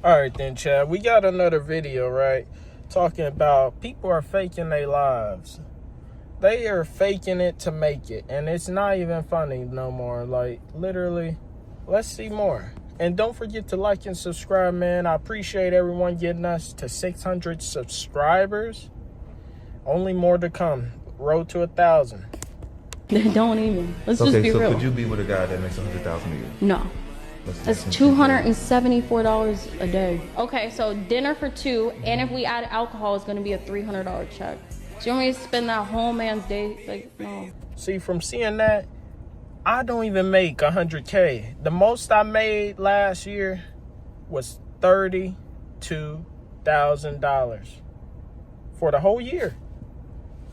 Alright then, Chad, we got another video, right? Talking about people are faking their lives. They are faking it to make it. And it's not even funny no more. Like, literally, let's see more. And don't forget to like and subscribe, man. I appreciate everyone getting us to 600 subscribers. Only more to come. Road to 1,000. Don't even. Let's just be real. Okay, so could you be with a guy that makes 100,000 a year? No. That's $274 a day. Okay, so dinner for two, and if we add alcohol, it's gonna be a $300 check. So you want me to spend that whole man's day? Like, no. See, from seeing that, I don't even make 100K. The most I made last year was $32,000 for the whole year.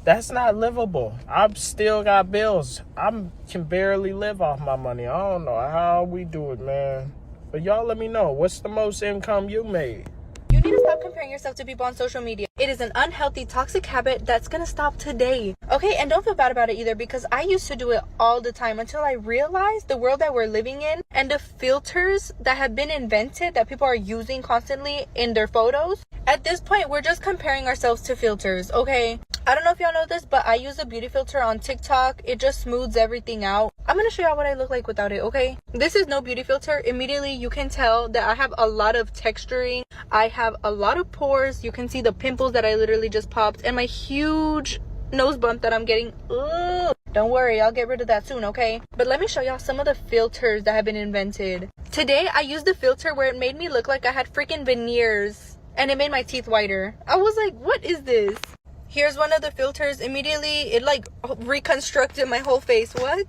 That's not livable. I've still got bills. I can barely live off my money. I don't know how we do it, man. But y'all let me know. What's the most income you made? You need to stop comparing yourself to people on social media. It is an unhealthy, toxic habit that's gonna stop today. Okay, and don't feel bad about it either, because I used to do it all the time until I realized the world that we're living in and the filters that have been invented that people are using constantly in their photos. At this point, we're just comparing ourselves to filters, okay? I don't know if y'all know this, but I use a beauty filter on TikTok. It just smooths everything out. I'm gonna show y'all what I look like without it, okay? This is no beauty filter. Immediately, you can tell that I have a lot of texturing. I have a lot of pores. You can see the pimples that I literally just popped and my huge nose bump that I'm getting. Ugh. Don't worry, I'll get rid of that soon, okay? But let me show y'all some of the filters that have been invented. Today, I used the filter where it made me look like I had freaking veneers and it made my teeth whiter. I was like, what is this? Here's one of the filters. Immediately, it like reconstructed my whole face. What?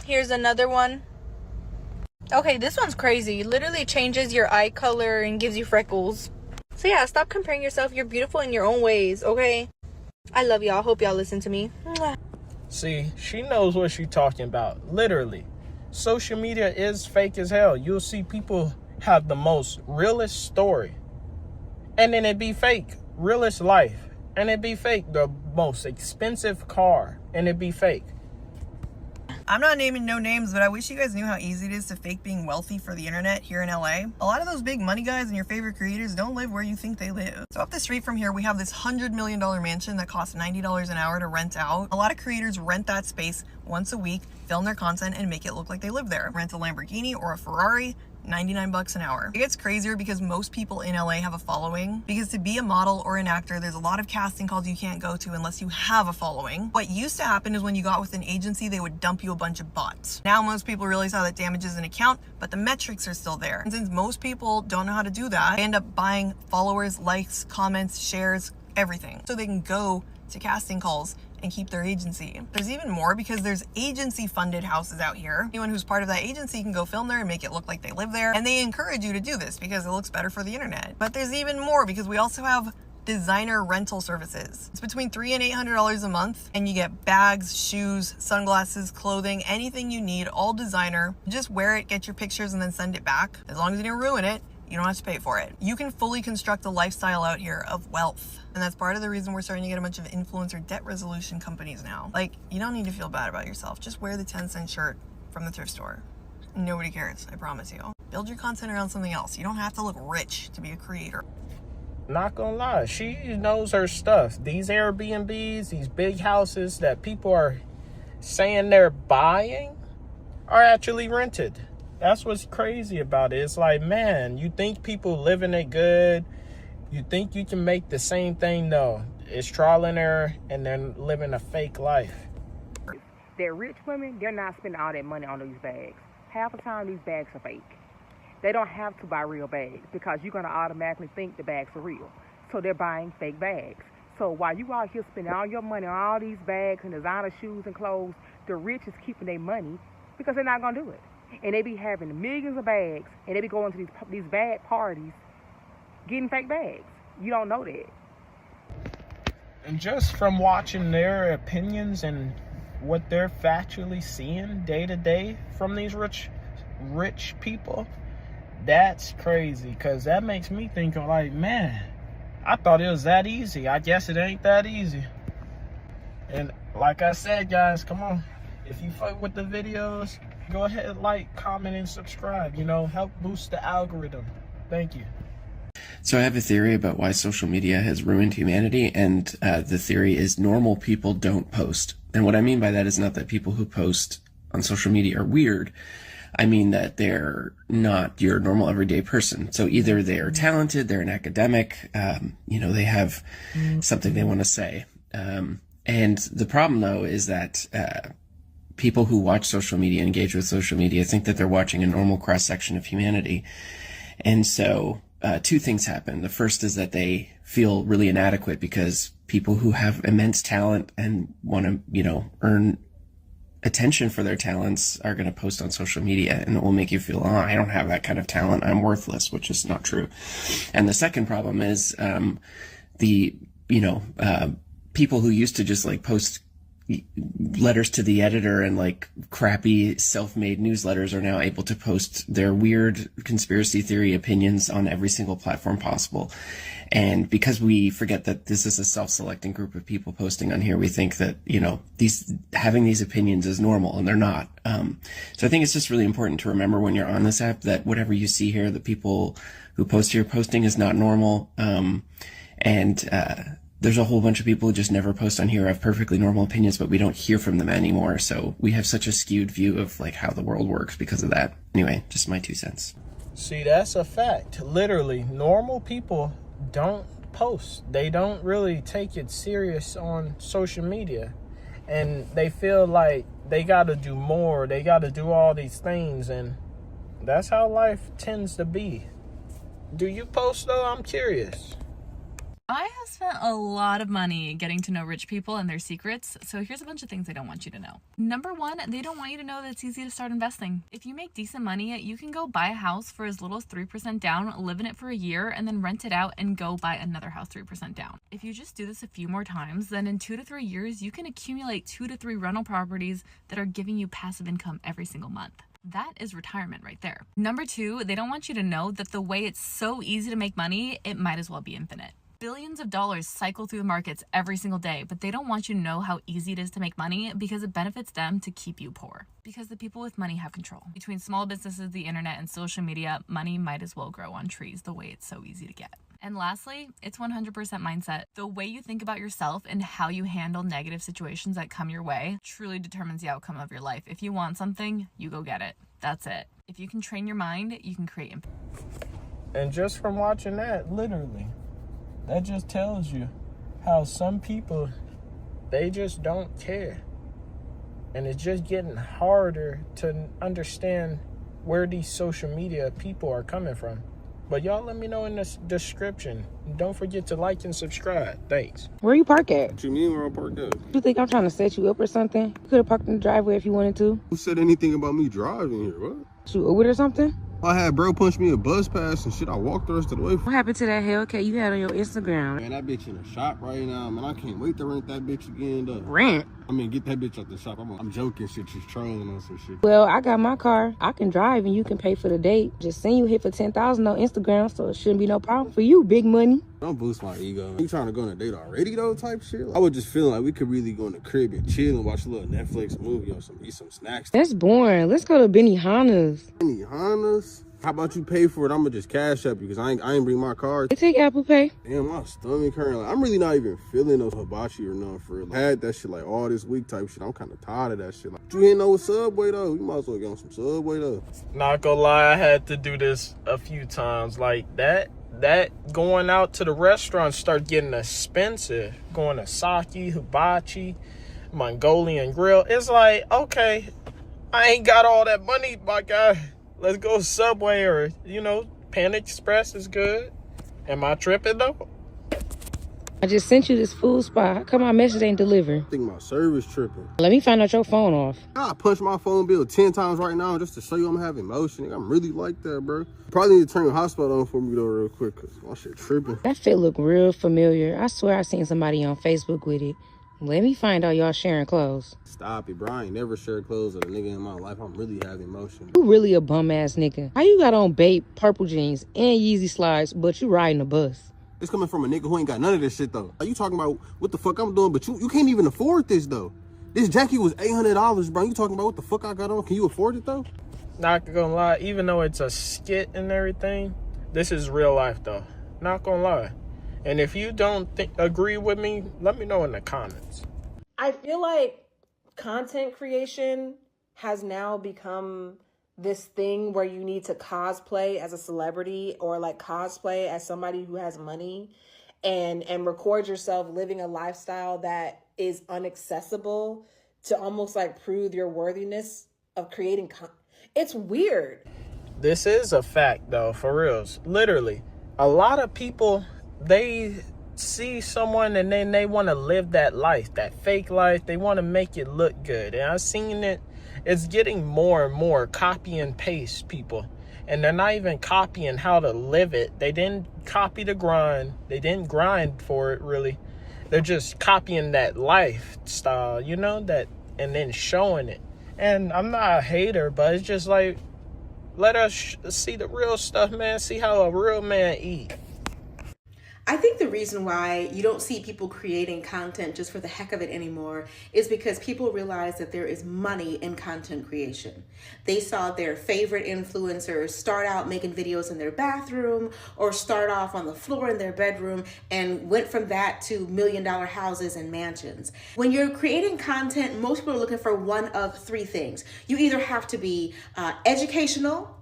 Here's another one. Okay, this one's crazy. It literally changes your eye color and gives you freckles. So yeah, stop comparing yourself. You're beautiful in your own ways, okay? I love y'all. Hope y'all listen to me. Mwah. See, she knows what she's talking about. Literally. Social media is fake as hell. You'll see people have the most realest story. And then it be fake. Realest life. And it be fake. The most expensive car. And it be fake. I'm not naming no names, but I wish you guys knew how easy it is to fake being wealthy for the internet here in LA. A lot of those big money guys and your favorite creators don't live where you think they live. So up the street from here, we have this $100 million mansion that costs $90 an hour to rent out. A lot of creators rent that space once a week, film their content, and make it look like they live there. Rent a Lamborghini or a Ferrari, 99 bucks an hour. It gets crazier because most people in LA have a following, because to be a model or an actor, there's a lot of casting calls you can't go to unless you have a following. What used to happen is when you got with an agency, they would dump you a bunch of bots. Now most people realize how that damages an account, but the metrics are still there. And since most people don't know how to do that, they end up buying followers, likes, comments, shares, everything, so they can go to casting calls and keep their agency. There's even more because there's agency funded houses out here. Anyone who's part of that agency can go film there and make it look like they live there. And they encourage you to do this because it looks better for the internet. But there's even more because we also have designer rental services. It's between $300 and $800 a month, and you get bags, shoes, sunglasses, clothing, anything you need, all designer. Just wear it, get your pictures, and then send it back. As long as you didn't ruin it, you don't have to pay for it. You can fully construct a lifestyle out here of wealth. And that's part of the reason we're starting to get a bunch of influencer debt resolution companies now. Like, you don't need to feel bad about yourself. Just wear the 10-cent shirt from the thrift store. Nobody cares, I promise you. Build your content around something else. You don't have to look rich to be a creator. Not gonna lie, she knows her stuff. These Airbnbs, these big houses that people are saying they're buying are actually rented. That's what's crazy about it. It's like, man, you think people living it good? You think you can make the same thing? No. It's trial and error, and then living a fake life. They're rich women, they're not spending all that money on these bags. Half the time, these bags are fake. They don't have to buy real bags because you're going to automatically think the bags are real. So they're buying fake bags. So while you out here spending all your money on all these bags and designer shoes and clothes, the rich is keeping their money because they're not going to do it. And they be having millions of bags, and they be going to these bag parties getting fake bags. You don't know that. And just from watching their opinions and what they're factually seeing day to day from these rich people, that's crazy, because that makes me think of like, man, I thought it was that easy. I guess it ain't that easy. And like I said, guys, come on. If you fuck with the videos, go ahead, like, comment, and subscribe. You know, help boost the algorithm. Thank you. So I have a theory about why social media has ruined humanity, and the theory is normal people don't post. And what I mean by that is not that people who post on social media are weird. I mean that they're not your normal everyday person. So either they're talented, they're an academic, they have something they want to say. And the problem, though, is that people who watch social media, engage with social media, think that they're watching a normal cross-section of humanity. And so two things happen. The first is that they feel really inadequate because people who have immense talent and want to, earn attention for their talents are going to post on social media, and it will make you feel, I don't have that kind of talent, I'm worthless, which is not true. And the second problem is people who used to just post letters to the editor and crappy self-made newsletters are now able to post their weird conspiracy theory opinions on every single platform possible. And because we forget that this is a self-selecting group of people posting on here, we think that, having these opinions is normal, and they're not. So I think it's just really important to remember when you're on this app that whatever you see here, the people who post here posting is not normal. There's a whole bunch of people who just never post on here, have perfectly normal opinions, but we don't hear from them anymore. So we have such a skewed view of how the world works because of that. Anyway, just my 2 cents. See, that's a fact. Literally, normal people don't post. They don't really take it serious on social media. And they feel like they got to do more. They got to do all these things. And that's how life tends to be. Do you post, though? I'm curious. I have spent a lot of money getting to know rich people and their secrets, so here's a bunch of things they don't want you to know. Number 1, they don't want you to know that it's easy to start investing. If you make decent money, you can go buy a house for as little as 3% down, live in it for a year, and then rent it out and go buy another house 3% down. If you just do this a few more times, then in 2 to 3 years, you can accumulate 2 to 3 rental properties that are giving you passive income every single month. That is retirement right there. Number 2, they don't want you to know that the way it's so easy to make money, it might as well be infinite. Billions of dollars cycle through the markets every single day, but they don't want you to know how easy it is to make money because it benefits them to keep you poor. Because the people with money have control. Between small businesses, the internet, and social media, money might as well grow on trees the way it's so easy to get. And lastly, it's 100% mindset. The way you think about yourself and how you handle negative situations that come your way truly determines the outcome of your life. If you want something, you go get it. That's it. If you can train your mind, you can create impact. And just from watching that, literally, that just tells you how some people, they just don't care. And it's just getting harder to understand where these social media people are coming from. But y'all let me know in the description. Don't forget to like and subscribe. Thanks. Where you park at? What you mean where I parked at? You think I'm trying to set you up or something? You could have parked in the driveway if you wanted to. Who said anything about me driving here? What? You Uber or something? I had bro punch me a bus pass and shit. I walked the rest of the way. What happened to that Hellcat you had on your Instagram? Man, that bitch in the shop right now. Man, I can't wait to rent that bitch again, though. Rent? I mean, get that bitch out the shop. I'm joking shit, just trolling on some shit. Well, I got my car. I can drive and you can pay for the date. Just send you hit for 10,000 on Instagram, so it shouldn't be no problem for you, big money. Don't boost my ego. You trying to go on a date already, though, type shit? I was just feeling like we could really go in the crib and chill and watch a little Netflix movie or eat some snacks. That's boring. Let's go to Benihana's. Benihana's? How about you pay for it? I'm gonna just cash up you because I ain't bring my card. They take Apple Pay. Damn, my stomach hurting. I'm really not even feeling no hibachi or nothing for real. I had that shit all this week type shit. I'm kind of tired of that shit. You ain't know Subway though. You might as well get on some Subway though. Not gonna lie, I had to do this a few times. That going out to the restaurants start getting expensive. Going to Saki, Hibachi, Mongolian Grill. It's okay, I ain't got all that money, my guy. Let's go Subway or, Panda Express is good. Am I tripping, though? I just sent you this food spot. How come my message ain't delivered? I think my service tripping. Let me find out your phone off. I punch my phone bill 10 times right now just to show you I'm having motion. I'm really like that, bro. Probably need to turn your hotspot on for me, though, real quick, because my shit tripping. That fit look real familiar. I swear I seen somebody on Facebook with it. Let me find out y'all sharing clothes. Stop it, bro. I ain't never shared clothes with a nigga in my life. I'm really having motion. You really a bum-ass nigga. How you got on Bape, purple jeans, and Yeezy slides, but you riding a bus? It's coming from a nigga who ain't got none of this shit, though. Are you talking about what the fuck I'm doing? But you can't even afford this, though. This jacket was $800, bro. You talking about what the fuck I got on? Can you afford it, though? Not gonna lie, even though it's a skit and everything, This is real life, though. Not gonna lie. And if you don't agree with me, let me know in the comments. I feel like content creation has now become this thing where you need to cosplay as a celebrity or like cosplay as somebody who has money and record yourself living a lifestyle that is inaccessible to almost like prove your worthiness of creating It's weird. This is a fact, though, for reals. Literally, a lot of people, they see someone and then they want to live that life, that fake life. They want to make it look good. And I've seen it. It's getting more and more copy and paste people. And they're not even copying how to live it. They didn't copy the grind. They didn't grind for it, really. They're just copying that lifestyle, you know, that, and then showing it. And I'm not a hater, but it's just like, let us see the real stuff, man. See how a real man eat. I think the reason why you don't see people creating content just for the heck of it anymore is because people realize that there is money in content creation. They saw their favorite influencers start out making videos in their bathroom or start off on the floor in their bedroom and went from that to $1 million houses and mansions. When you're creating content, most people are looking for one of three things. You either have to be educational,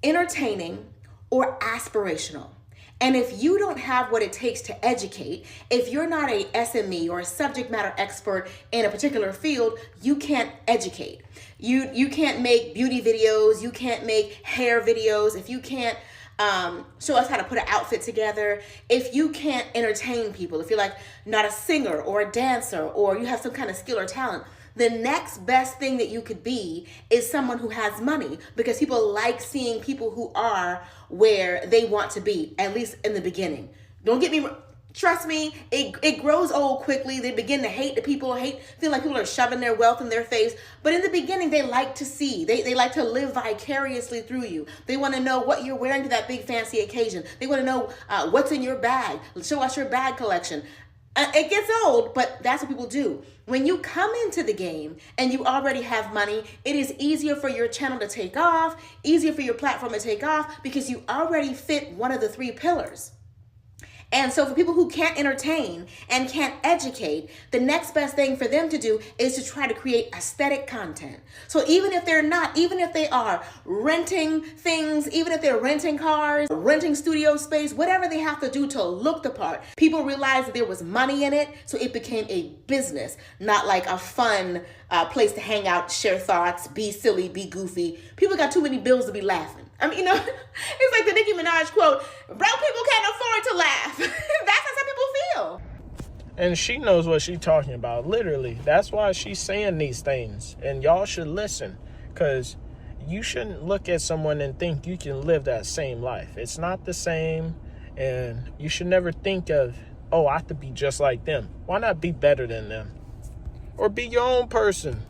entertaining, or aspirational. And if you don't have what it takes to educate, if you're not a SME or a subject matter expert in a particular field, you can't educate. You can't make beauty videos, you can't make hair videos, if you can't show us how to put an outfit together, if you can't entertain people, if you're like not a singer or a dancer or you have some kind of skill or talent, the next best thing that you could be is someone who has money, because people like seeing people who are where they want to be, at least in the beginning. Don't get me, trust me, it grows old quickly. They begin to hate the people, feel like people are shoving their wealth in their face. But in the beginning, they like to see, they like to live vicariously through you. They want to know what you're wearing to that big fancy occasion. They want to know what's in your bag. Show us your bag collection. It gets old, but that's what people do. When you come into the game and you already have money, it is easier for your channel to take off, easier for your platform to take off, because you already fit one of the three pillars. And so for people who can't entertain and can't educate, the next best thing for them to do is to try to create aesthetic content. So even if they are renting things, even if they're renting cars, renting studio space, whatever they have to do to look the part, people realized that there was money in it, so it became a business, not like a fun place to hang out, share thoughts, be silly, be goofy. People got too many bills to be laughing. I mean, you know, it's like the Nicki Minaj quote, broke people can't afford to laugh. That's how some people feel. And she knows what she's talking about, literally. That's why she's saying these things. And y'all should listen, because you shouldn't look at someone and think you can live that same life. It's not the same, and you should never think of, oh, I have to be just like them. Why not be better than them? Or be your own person.